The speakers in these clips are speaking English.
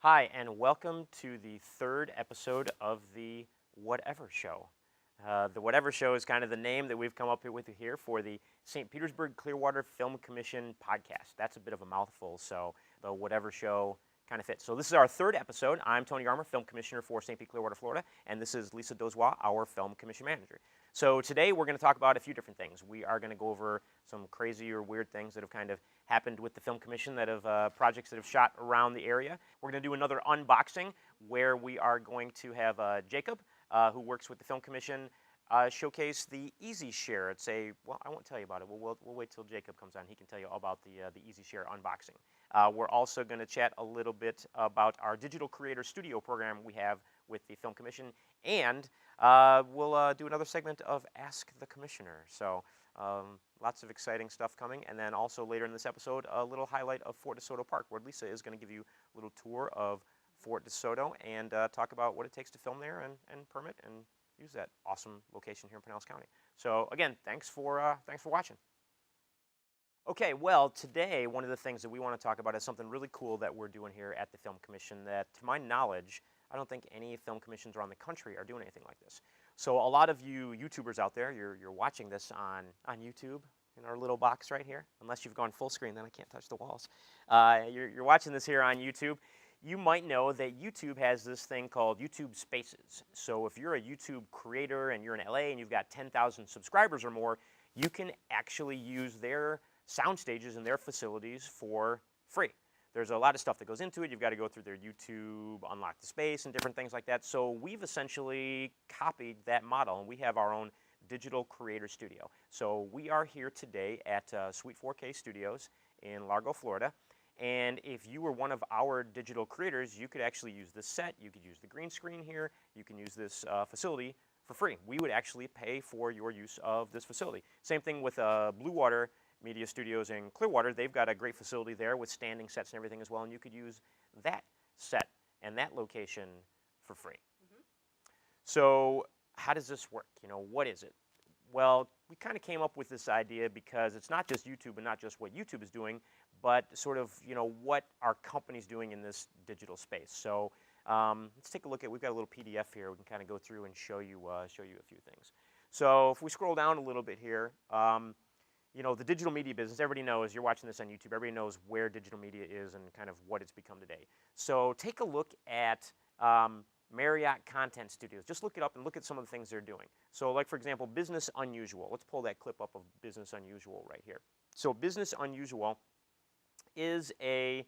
Hi, and welcome to the third episode of the Whatever Show. The Whatever Show is kind of the name that we've come up with here for the St. Petersburg-Clearwater Film Commission podcast. That's a bit of a mouthful, so the Whatever Show kind of fits. So this is our third episode. I'm Tony Armour, Film Commissioner for St. Pete-Clearwater, Florida, and this is Lisa Dozois, our Film Commission Manager. So today we're going to talk about a few different things. We are going to go over some crazy or weird things that have kind of happened with the Film Commission, that have projects that have shot around the area. We're going to do another unboxing where we are going to have Jacob, who works with the Film Commission, showcase the Easy Share. It's well, I won't tell you about it. We'll wait till Jacob comes on. He can tell you all about the Easy Share unboxing. We're also going to chat a little bit about our Digital Creator Studio program we have with the Film Commission, and we'll do another segment of Ask the Commissioner. So lots of exciting stuff coming. And then also later in this episode, a little highlight of Fort De Soto Park, where Lisa is going to give you a little tour of Fort De Soto and talk about what it takes to film there and permit and use that awesome location here in Pinellas County. So again, thanks for watching. Okay, well, today one of the things that we want to talk about is something really cool that we're doing here at the Film Commission that, to my knowledge, I don't think any film commissions around the country are doing anything like this. So a lot of you YouTubers out there, you're watching this on YouTube in our little box right here. Unless you've gone full screen, then I can't touch the walls. You're watching this here on YouTube. You might know that YouTube has this thing called YouTube Spaces. So if you're a YouTube creator and you're in LA and you've got 10,000 subscribers or more, you can actually use their sound stages and their facilities for free. There's a lot of stuff that goes into it. You've got to go through their YouTube Unlock the Space and different things like that. So we've essentially copied that model, and we have our own Digital Creator Studio. So we are here today at Suite 4K Studios in Largo, Florida. And if you were one of our digital creators, you could actually use this set. You could use the green screen here. You can use this facility for free. We would actually pay for your use of this facility. Same thing with Blue Water Media Studios in Clearwater. They've got a great facility there with standing sets and everything as well, and you could use that set and that location for free. So how does this work? What is it? Well, we kind of came up with this idea because it's not just YouTube and not just what YouTube is doing, but sort of, what our company's doing in this digital space. So let's take a look at, we've got a little PDF here. We can kind of go through and show you a few things. So if we scroll down a little bit here, the digital media business, everybody knows, you're watching this on YouTube, everybody knows where digital media is and kind of what it's become today. So take a look at Marriott Content Studios. Just look it up and look at some of the things they're doing. So like, for example, Business Unusual. Let's pull that clip up of Business Unusual right here. So Business Unusual is a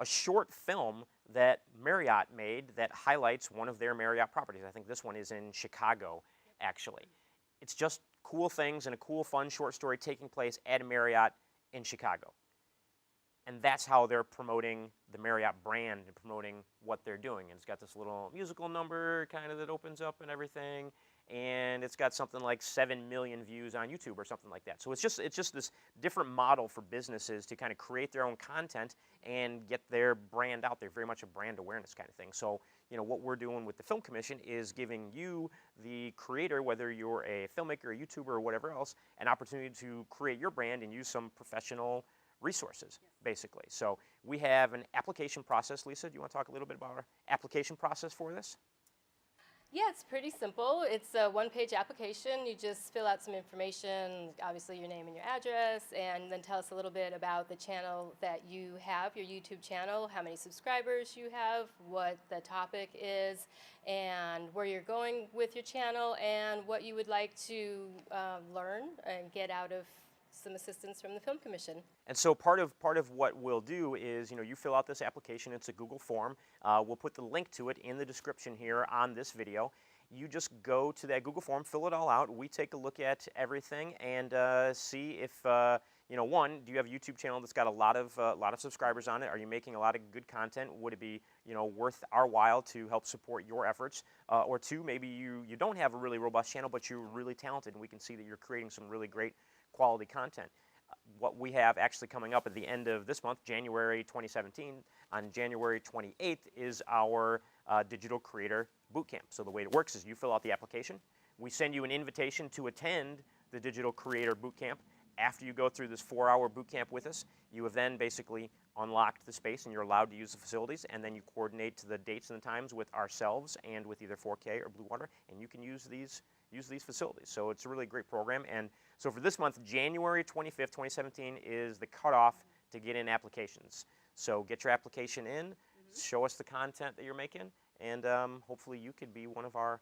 short film that Marriott made that highlights one of their Marriott properties. I think this one is in Chicago, actually. It's just cool things and a cool, fun short story taking place at a Marriott in Chicago. And that's how they're promoting the Marriott brand and promoting what they're doing. And it's got this little musical number kind of that opens up and everything. And it's got something like 7 million views on YouTube or something like that. So it's just this different model for businesses to kind of create their own content and get their brand out there, very much a brand awareness kind of thing. So, what we're doing with the Film Commission is giving you, the creator, whether you're a filmmaker, a YouTuber, or whatever else, an opportunity to create your brand and use some professional resources, basically. So we have an application process. Lisa, do you want to talk a little bit about our application process for this? Yeah, it's pretty simple. It's a one-page application. You just fill out some information, obviously your name and your address, and then tell us a little bit about the channel that you have, your YouTube channel, how many subscribers you have, what the topic is, and where you're going with your channel, and what you would like to learn and get out of some assistance from the Film Commission. And so part of what we'll do is, you fill out this application. It's a Google form. We'll put the link to it in the description here on this video. You just go to that Google form, fill it all out. We take a look at everything and see if, one, do you have a YouTube channel that's got a lot of subscribers on it? Are you making a lot of good content? Would it be, worth our while to help support your efforts? Or two, maybe you don't have a really robust channel, but you're really talented, and we can see that you're creating some really great quality content. What we have actually coming up at the end of this month, January 2017, on January 28th, is our Digital Creator Bootcamp. So the way it works is you fill out the application. We send you an invitation to attend the Digital Creator Bootcamp. After you go through this 4-hour bootcamp with us, you have then basically unlocked the space and you're allowed to use the facilities, and then you coordinate to the dates and the times with ourselves and with either 4K or Blue Water, and you can use these facilities. So it's a really great program. And so for this month, January 25th, 2017 is the cutoff to get in applications. So get your application in, show us the content that you're making, and hopefully you could be one of our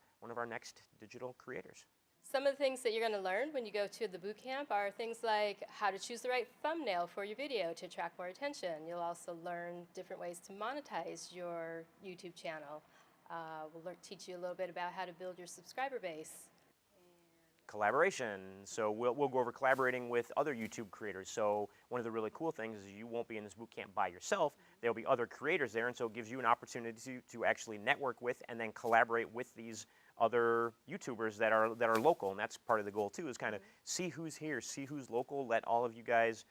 next digital creators. Some of the things that you're going to learn when you go to the boot camp are things like how to choose the right thumbnail for your video to attract more attention. You'll also learn different ways to monetize your YouTube channel. We'll teach you a little bit about how to build your subscriber base. Collaboration. So we'll go over collaborating with other YouTube creators. So one of the really cool things is you won't be in this boot camp by yourself. There'll be other creators there, and so it gives you an opportunity to actually network with and then collaborate with these other YouTubers that are local. And that's part of the goal too, is kind of see who's here, see who's local, let all of you guys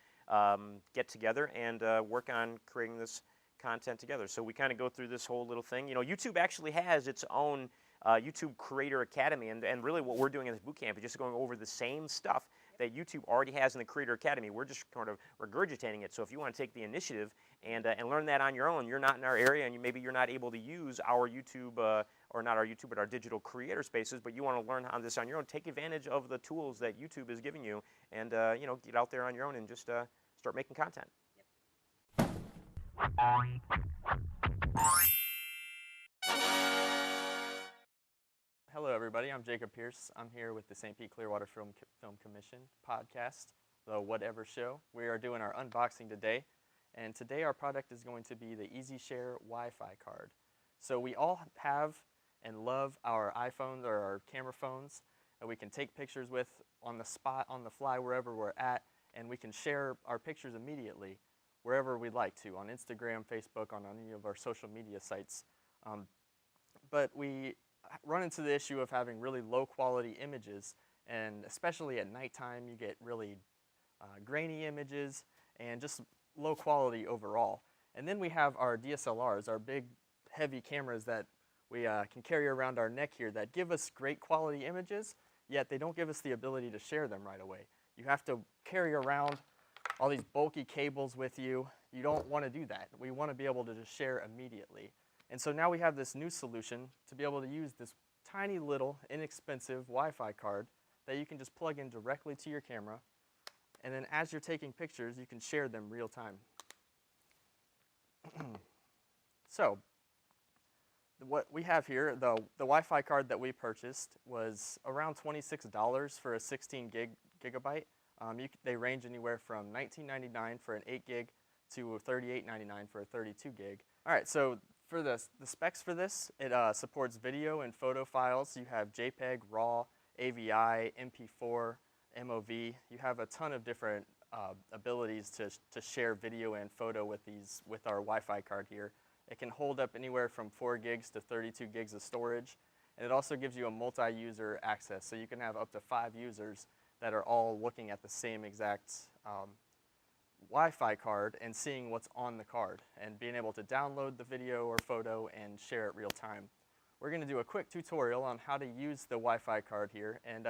get together and work on creating this content together. So we kind of go through this whole little thing. You know, YouTube actually has its own YouTube Creator Academy, and really what we're doing in this boot camp is just going over the same stuff that YouTube already has in the Creator Academy. We're just kind of regurgitating it. So if you want to take the initiative and learn that on your own, you're not in our area, and maybe you're not able to use our YouTube, or not our YouTube, but our digital creator spaces, but you want to learn this on your own, take advantage of the tools that YouTube is giving you, and you know, get out there on your own and just start making content. Hello, everybody. I'm Jacob Pierce. I'm here with the St.Pete-Clearwater Film Commission podcast, the Whatever Show. We are doing our unboxing today, and today our product is going to be the EasyShare Wi-Fi card. So we all have and love our iPhones or our camera phones that we can take pictures with on the spot, on the fly, wherever we're at, and we can share our pictures immediately wherever we'd like to, on Instagram, Facebook, on any of our social media sites. But we run into the issue of having really low quality images, and especially at nighttime you get really grainy images and just low quality overall. And then we have our DSLRs, our big heavy cameras that we can carry around our neck here that give us great quality images, yet they don't give us the ability to share them right away. You have to carry around all these bulky cables with you. You don't want to do that. We want to be able to just share immediately. And so now we have this new solution to be able to use this tiny little inexpensive Wi-Fi card that you can just plug in directly to your camera, and then as you're taking pictures you can share them real time. So what we have here, the Wi-Fi card that we purchased was around $26 for a 16 gigabyte. They range anywhere from $19.99 for an 8 gig to $38.99 for a 32 gig. All right, so for the specs for this, it supports video and photo files. You have JPEG, RAW, AVI, MP4, MOV. You have a ton of different abilities to share video and photo with our Wi-Fi card here. It can hold up anywhere from 4 gigs to 32 gigs of storage, and it also gives you a multi-user access, so you can have up to 5 users that are all looking at the same exact Wi-Fi card and seeing what's on the card and being able to download the video or photo and share it real time. We're going to do a quick tutorial on how to use the Wi-Fi card here, and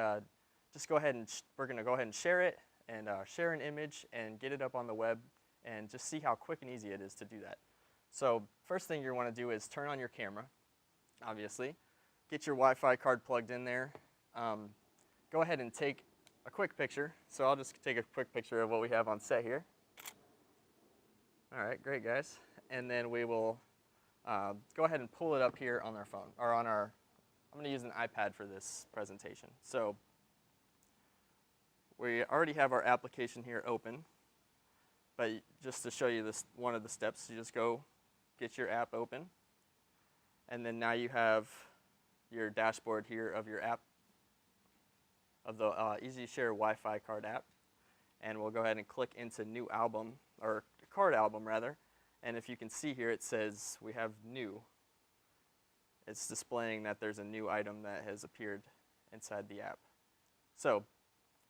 just go ahead and we're going to go ahead and share it and share an image and get it up on the web and just see how quick and easy it is to do that. So first thing you want to do is turn on your camera, obviously. Get your Wi-Fi card plugged in there. Go ahead and take a quick picture. So I'll just take a quick picture of what we have on set here. All right, great guys. And then we will go ahead and pull it up here on our phone, or on our, I'm going to use an iPad for this presentation. So we already have our application here open, but just to show you this, one of the steps, you just go get your app open, and then now you have your dashboard here of your app, of the EasyShare Wi-Fi card app, and we'll go ahead and click into new album, or card album rather, and if you can see here it says we have new. It's displaying that there's a new item that has appeared inside the app. So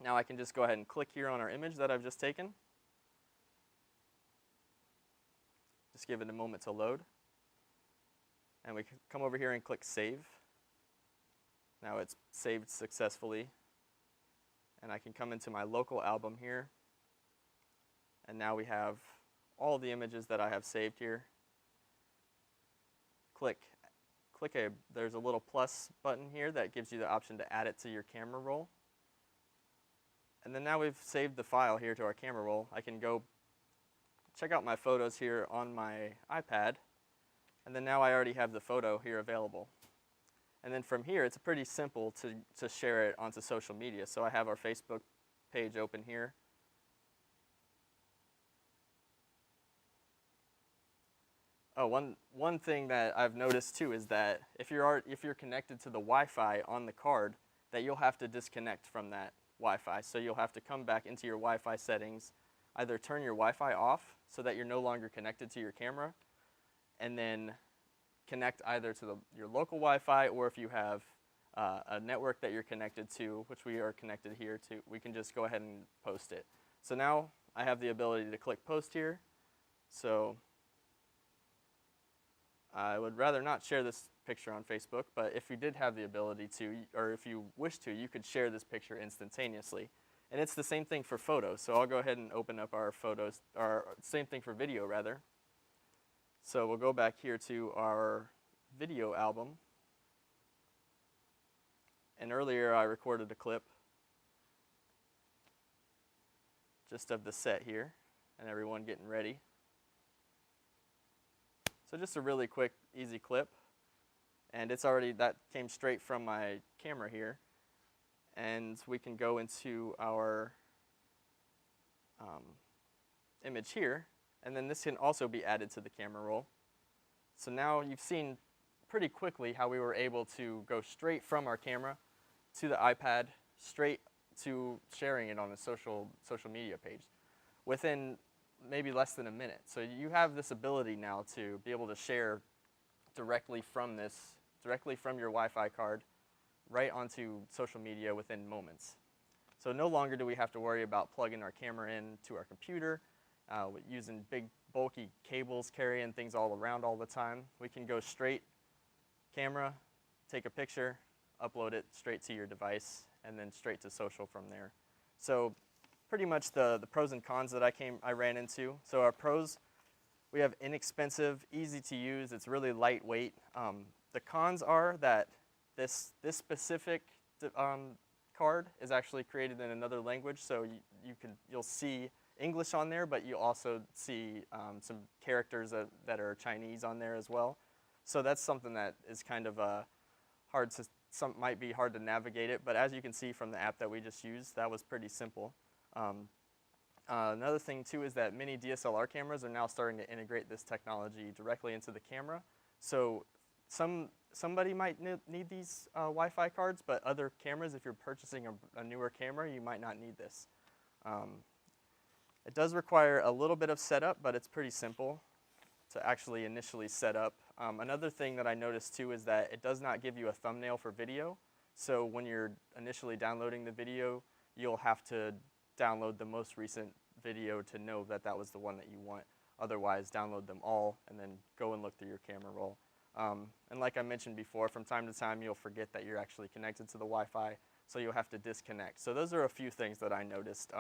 now I can just go ahead and click here on our image that I've just taken. Just give it a moment to load. And we can come over here and click Save. Now it's saved successfully. And I can come into my local album here. And now we have all the images that I have saved here. There's a little plus button here that gives you the option to add it to your camera roll. And then now we've saved the file here to our camera roll. I can go check out my photos here on my iPad, and then now I already have the photo here available. And then from here, it's pretty simple to share it onto social media. So I have our Facebook page open here. Oh, one thing that I've noticed too is that if you're connected to the Wi-Fi on the card, that you'll have to disconnect from that Wi-Fi. So you'll have to come back into your Wi-Fi settings, either turn your Wi-Fi off so that you're no longer connected to your camera, and then connect either to your local Wi-Fi, or if you have a network that you're connected to, which we are connected here to, we can just go ahead and post it. So now I have the ability to click post here. So I would rather not share this picture on Facebook, but if you did have the ability to, or if you wish to, you could share this picture instantaneously. And it's the same thing for photos. So I'll go ahead and open up our photos, or same thing for video rather. So we'll go back here to our video album. And earlier I recorded a clip just of the set here and everyone getting ready. So just a really quick, easy clip. And it's already, that came straight from my camera here. And we can go into our image here. And then this can also be added to the camera roll. So now you've seen pretty quickly how we were able to go straight from our camera to the iPad, straight to sharing it on a social media page within maybe less than a minute. So you have this ability now to be able to share directly from your Wi-Fi card right onto social media within moments. So no longer do we have to worry about plugging our camera in to our computer, using big bulky cables, carrying things all around all the time. We can go straight camera, take a picture, upload it straight to your device, and then straight to social from there. So pretty much the pros and cons that I ran into. So our pros, we have inexpensive, easy to use, it's really lightweight. The cons are that this specific card is actually created in another language, so you'll see English on there, but you also see some characters that are Chinese on there as well. So that's something that is kind of might be hard to navigate it, but as you can see from the app that we just used, that was pretty simple. Another thing too is that many DSLR cameras are now starting to integrate this technology directly into the camera. So somebody might need these Wi-Fi cards, but other cameras, if you're purchasing a newer camera, you might not need this. It does require a little bit of setup, but it's pretty simple to actually initially set up. Another thing that I noticed too is that it does not give you a thumbnail for video. So when you're initially downloading the video, you'll have to download the most recent video to know that that was the one that you want. Otherwise, download them all and then go and look through your camera roll. And like I mentioned before, from time to time you'll forget that you're actually connected to the Wi-Fi, so you'll have to disconnect. So those are a few things that I noticed.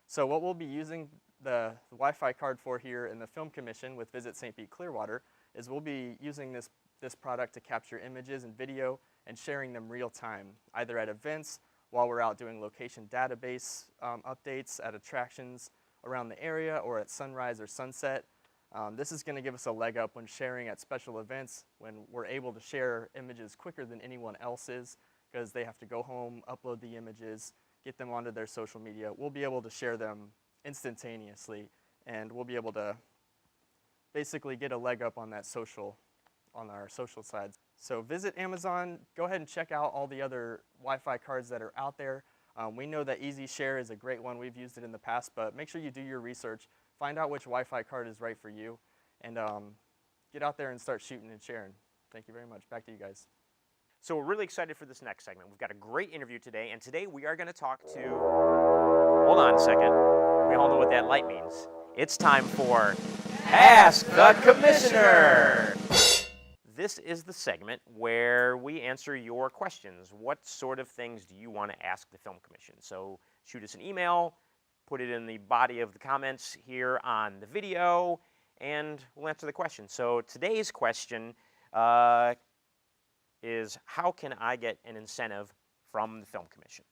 So what we'll be using the Wi-Fi card for here in the Film Commission with Visit St. Pete-Clearwater is we'll be using this product to capture images and video and sharing them real time, either at events, while we're out doing location database updates, at attractions around the area, or at sunrise or sunset. This is going to give us a leg up when sharing at special events, when we're able to share images quicker than anyone else is, because they have to go home, upload the images, get them onto their social media. We'll be able to share them instantaneously, and we'll be able to basically get a leg up on that on our social side. So visit Amazon, go ahead and check out all the other Wi-Fi cards that are out there. We know that Easy Share is a great one. We've used it in the past, but make sure you do your research. Find out which Wi-Fi card is right for you, and get out there and start shooting and sharing. Thank you very much. Back to you guys. So we're really excited for this next segment. We've got a great interview today, and today we are going to talk to, hold on a second, we all know what that light means. It's time for Ask the Commissioner! This is the segment where we answer your questions. What sort of things do you want to ask the Film Commission? So shoot us an email, put it in the body of the comments here on the video, and we'll answer the question. So today's question is, how can I get an incentive from the Film Commission?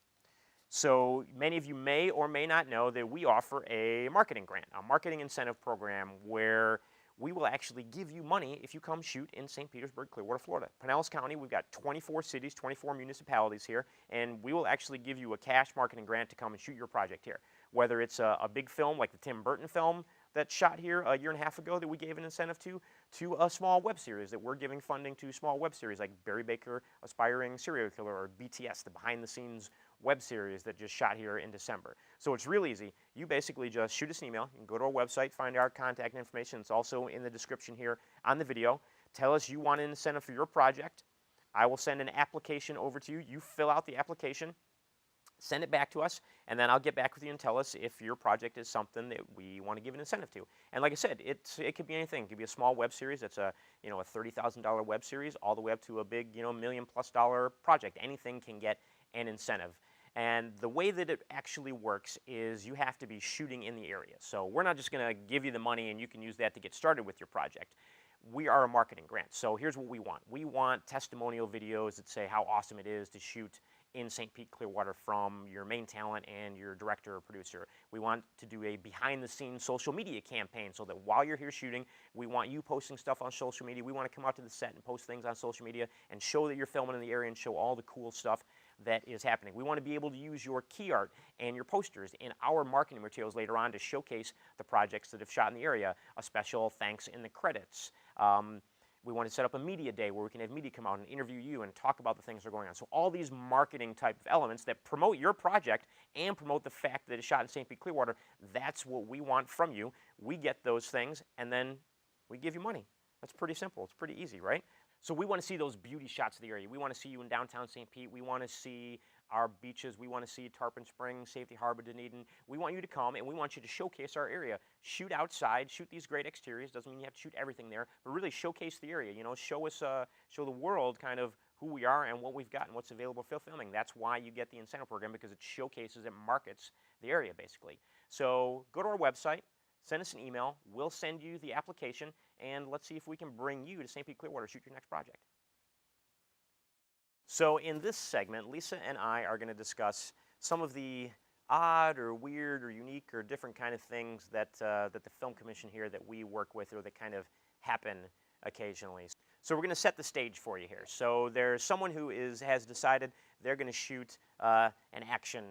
So many of you may or may not know that we offer a marketing grant, a marketing incentive program where we will actually give you money if you come shoot in St. Petersburg, Clearwater, Florida. Pinellas County, we've got 24 cities, 24 municipalities here, and we will actually give you a cash marketing grant to come and shoot your project here. Whether it's a big film like the Tim Burton film that's shot here a year and a half ago that we gave an incentive to a small web series that we're giving funding to, small web series like Barry Baker, Aspiring Serial Killer, or BTS, the behind the scenes web series that just shot here in December. So it's real easy. You basically just shoot us an email. You can go to our website, find our contact information. It's also in the description here on the video. Tell us you want an incentive for your project. I will send an application over to you. You fill out the application, send it back to us, and then I'll get back with you and tell us if your project is something that we want to give an incentive to. And like I said, it could be anything. It could be a small web series that's a $30,000 web series, all the way up to a big $1 million+ project. Anything can get an incentive. And the way that it actually works is you have to be shooting in the area. So we're not just going to give you the money and you can use that to get started with your project. We are a marketing grant. So here's what we want. We want testimonial videos that say how awesome it is to shoot in St. Pete-Clearwater from your main talent and your director or producer. We want to do a behind-the-scenes social media campaign so that while you're here shooting, we want you posting stuff on social media. We want to come out to the set and post things on social media and show that you're filming in the area and show all the cool stuff that is happening. We want to be able to use your key art and your posters in our marketing materials later on to showcase the projects that have shot in the area. A special thanks in the credits. We want to set up a media day where we can have media come out and interview you and talk about the things that are going on. So all these marketing type of elements that promote your project and promote the fact that it's shot in St. Pete-Clearwater, that's what we want from you. We get those things and then we give you money. That's pretty simple. It's pretty easy, right? So we want to see those beauty shots of the area. We want to see you in downtown St. Pete. We want to see our beaches. We want to see Tarpon Springs, Safety Harbor, Dunedin. We want you to come and we want you to showcase our area. Shoot outside, shoot these great exteriors. Doesn't mean you have to shoot everything there, but really showcase the area. You know, show the world kind of who we are and what we've got and what's available for filming. That's why you get the incentive program, because it showcases, it markets the area basically. So go to our website, send us an email. We'll send you the application, and let's see if we can bring you to St. Pete-Clearwater to shoot your next project. So in this segment, Lisa and I are going to discuss some of the odd or weird or unique or different kind of things that the Film Commission here that we work with, or that kind of happen occasionally. So we're going to set the stage for you here. So there's someone who has decided they're going to shoot an action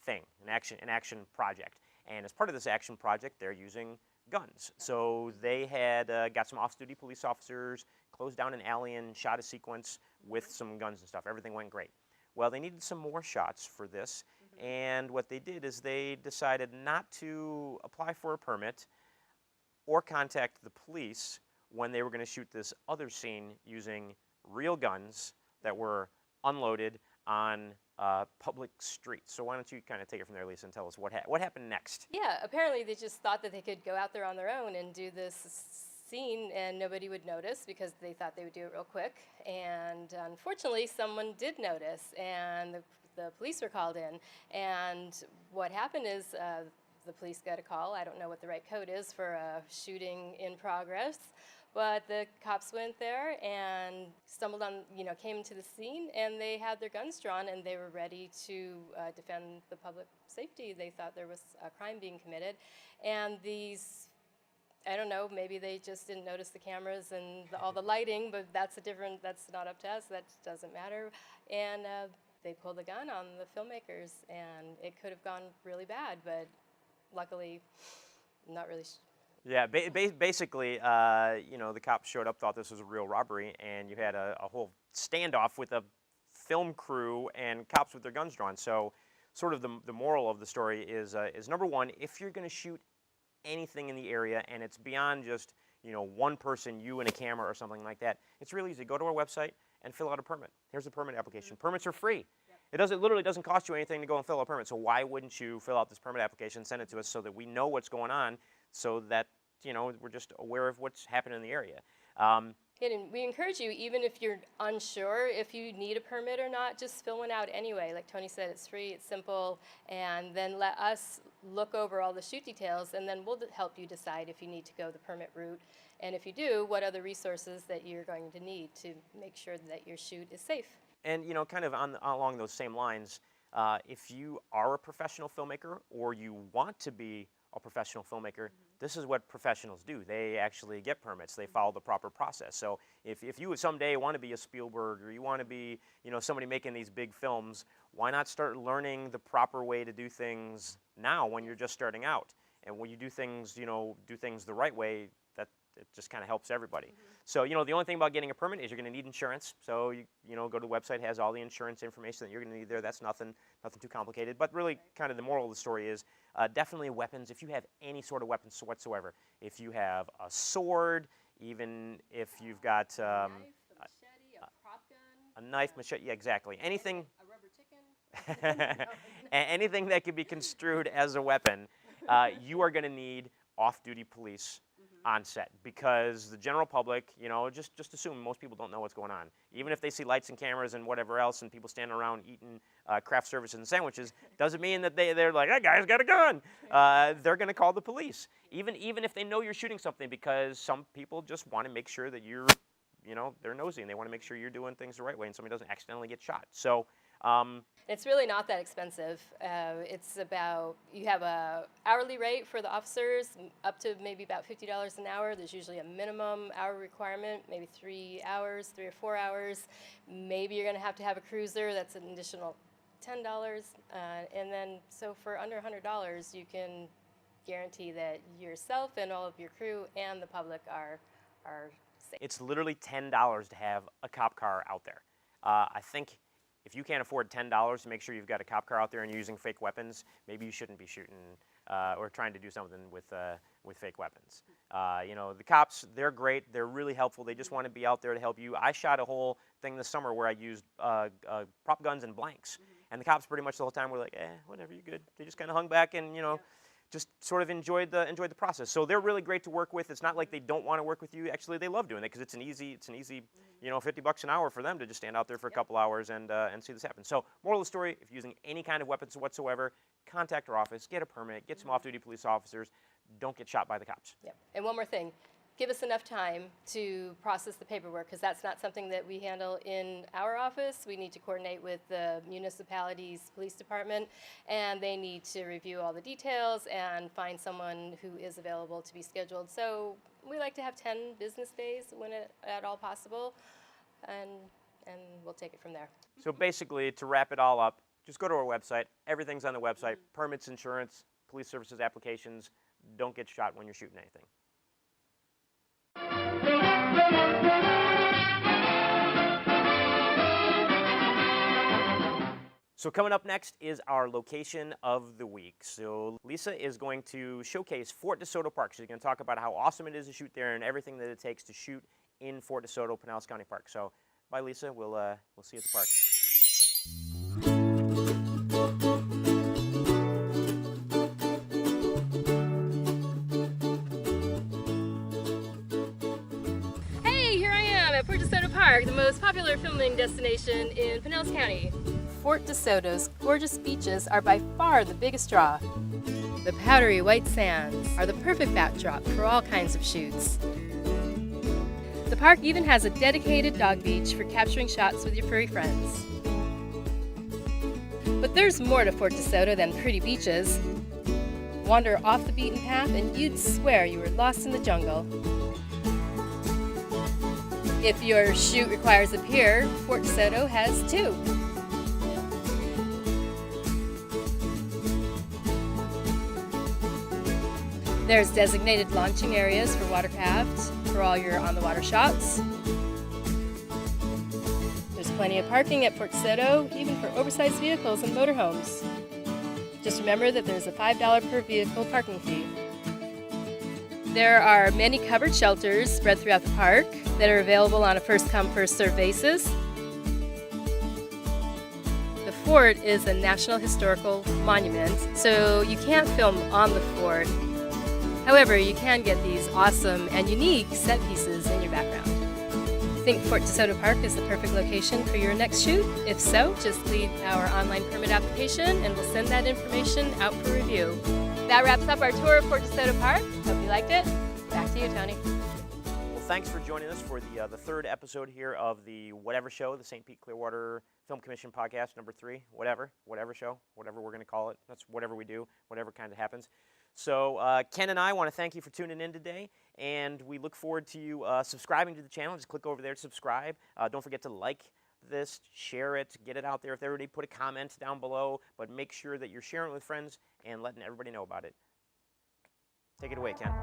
thing, an action project. And as part of this action project, they're using guns. So they had got some off-duty police officers, closed down an alley and shot a sequence with some guns and stuff. Everything went great. Well, they needed some more shots for this, and what they did is they decided not to apply for a permit or contact the police when they were going to shoot this other scene using real guns that were unloaded on public streets. So why don't you kind of take it from there, Lisa, and tell us what happened next? Yeah, apparently they just thought that they could go out there on their own and do this scene and nobody would notice because they thought they would do it real quick. And unfortunately, someone did notice, and the police were called in. And what happened is the police got a call. I don't know what the right code is for a shooting in progress. But the cops went there and stumbled on, came to the scene, and they had their guns drawn and they were ready to defend the public safety. They thought there was a crime being committed. And these, I don't know, maybe they just didn't notice the cameras and all the lighting, but that's not up to us. That doesn't matter. And they pulled the gun on the filmmakers, and it could have gone really bad, but luckily, not really. Yeah, basically, the cops showed up, thought this was a real robbery, and you had a whole standoff with a film crew and cops with their guns drawn. So sort of the moral of the story is number one, if you're going to shoot anything in the area and it's beyond just, one person, you and a camera or something like that, it's really easy. Go to our website and fill out a permit. Here's a permit application. Permits are free. It literally doesn't cost you anything to go and fill out a permit. So why wouldn't you fill out this permit application, send it to us so that we know what's going on, so that we're just aware of what's happening in the area. And we encourage you, even if you're unsure if you need a permit or not, just fill one out anyway. Like Tony said, it's free, it's simple, and then let us look over all the shoot details, and then we'll help you decide if you need to go the permit route. And if you do, what other resources that you're going to need to make sure that your shoot is safe. And kind of along those same lines, if you are a professional filmmaker or you want to be a professional filmmaker, this is what professionals do. They actually get permits. They follow the proper process. So if you someday want to be a Spielberg or you want to be somebody making these big films, why not start learning the proper way to do things now when you're just starting out? And when you do things the right way, it just kind of helps everybody. So the only thing about getting a permit is you're going to need insurance. So you go to the website, has all the insurance information that you're going to need there. That's nothing too complicated. But really, kind of the moral of the story is definitely weapons. If you have any sort of weapons whatsoever, if you have a sword, even if you've got A knife, a machete, a prop gun. a knife, machete, yeah, exactly, anything, A rubber chicken. anything that could be construed as a weapon, you are going to need off-duty police on set, because the general public, just assume most people don't know what's going on. Even if they see lights and cameras and whatever else and people standing around eating craft services and sandwiches, doesn't mean that they're like, that guy's got a gun. They're going to call the police, even if they know you're shooting something, because some people just want to make sure that you're, they're nosy and they want to make sure you're doing things the right way and somebody doesn't accidentally get shot. So It's really not that expensive. It's about, you have a hourly rate for the officers, up to maybe about $50 an hour. There's usually a minimum hour requirement, maybe 3 hours, 3 or 4 hours. Maybe you're going to have a cruiser. That's an additional $10. And then, so for under $100, you can guarantee that yourself and all of your crew and the public are safe. it's literally $10 to have a cop car out there. I think if you can't afford $10 to make sure you've got a cop car out there and you're using fake weapons, maybe you shouldn't be shooting or trying to do something with fake weapons. The cops, they're great. They're really helpful. They just want to be out there to help you. I shot a whole thing this summer where I used prop guns and blanks. And the cops pretty much the whole time were like, whatever, you're good. They just kind of hung back and, just sort of enjoyed the process. So they're really great to work with. It's not like they don't want to work with you. Actually, they love doing it because it's an easy, $50 an hour for them to just stand out there for a couple hours and see this happen. So moral of the story, if you're using any kind of weapons whatsoever, contact our office, get a permit, get some off-duty police officers. Don't get shot by the cops. Yep. And one more thing. Give us enough time to process the paperwork, because that's not something that we handle in our office. We need to coordinate with the municipality's police department, and they need to review all the details and find someone who is available to be scheduled. So we like to have 10 business days when at all possible, and we'll take it from there. So basically, to wrap it all up, just go to our website. Everything's on the website. Permits, insurance, police services applications. Don't get shot when you're shooting anything. So coming up next is our location of the week. So Lisa is going to showcase Fort De Soto Park. She's going to talk about how awesome it is to shoot there and everything that it takes to shoot in Fort De Soto, Pinellas County Park. So bye, Lisa. We'll see you at the park. Hey, here I am at Fort De Soto Park, the most popular filming destination in Pinellas County. Fort De Soto's gorgeous beaches are by far the biggest draw. The powdery white sands are the perfect backdrop for all kinds of shoots. The park even has a dedicated dog beach for capturing shots with your furry friends. But there's more to Fort De Soto than pretty beaches. Wander off the beaten path and you'd swear you were lost in the jungle. If your shoot requires a pier, Fort De Soto has two. There's designated launching areas for watercraft for all your on-the-water shots. There's plenty of parking at Fort De Soto, even for oversized vehicles and motorhomes. Just remember that there's a $5 per vehicle parking fee. There are many covered shelters spread throughout the park that are available on a first-come, first-served basis. The fort is a National Historical Monument, so you can't film on the fort. However, you can get these awesome and unique set pieces in your background. Think Fort De Soto Park is the perfect location for your next shoot? If so, just leave our online permit application and we'll send that information out for review. That wraps up our tour of Fort De Soto Park. Hope you liked it. Back to you, Tony. Well, thanks for joining us for the third episode here of the Whatever Show, the St. Pete-Clearwater Film Commission podcast, number 3. Whatever show, whatever we're going to call it. That's whatever we do, whatever kind of happens. So Ken and I want to thank you for tuning in today, and we look forward to you subscribing to the channel. Just click over there to subscribe. Don't forget to like this, share it, get it out there. If they already put a comment down below, but make sure that you're sharing it with friends and letting everybody know about it. Take it away, Ken.